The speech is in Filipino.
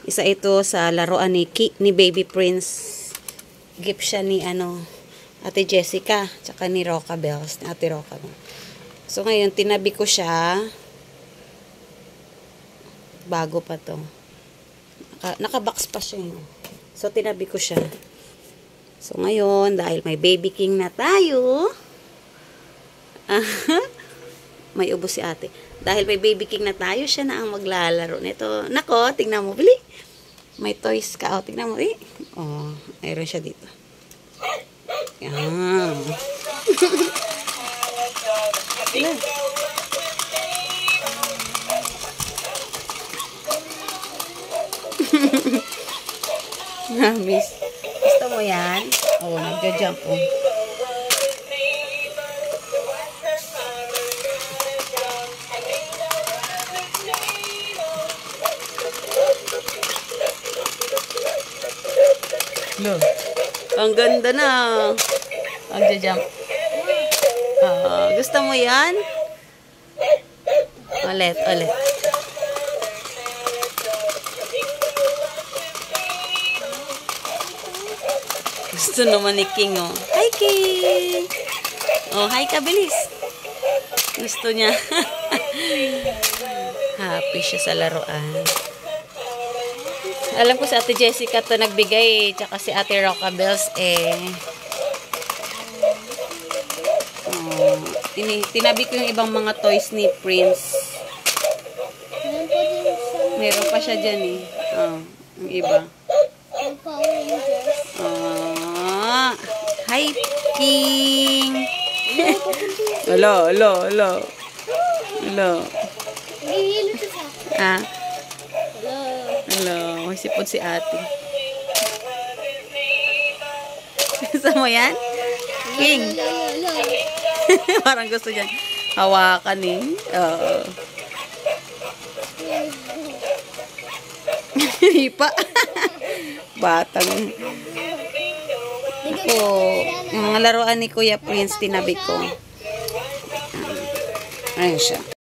Isa ito sa laruan ni Baby Prince. Gift siya ni Ate Jessica, tsaka ni Roca Bells, ni Ate Roca. So ngayon, tinabi ko siya. Bago pa to. Naka-box pa siya. So, tinabi ko siya. So, ngayon, dahil may Baby King na tayo, may ubo si ate. Dahil may Baby King na tayo, siya na ang maglalaro nito. Nako, tingnan mo, bili. May toys ka. O, tingnan mo, Oh, mayroon siya dito. Yan. Miss, gusto mo yan? Oh, nagja-jump oh. No. Ang ganda na. Nagja-jump. Gusto mo yan? Ulit. Gusto naman ni King, oh. Hi, King! Oh, hi ka, bilis. Gusto niya. Happy siya sa laruan. Alam ko si Ate Jessica to nagbigay, tsaka si Ate Roca Bells, Oh, tinabi ko yung ibang mga toys ni Prince. Meron pa siya dyan, Oh, yung iba. Hi, King! Hello. Hello. May sipon si ate. Gusto mo yan? King! Parang gusto niyan. Hawakan Hipa. Batang. Yung mga laruan ni Kuya Prince, tinabi ko. Ayan siya.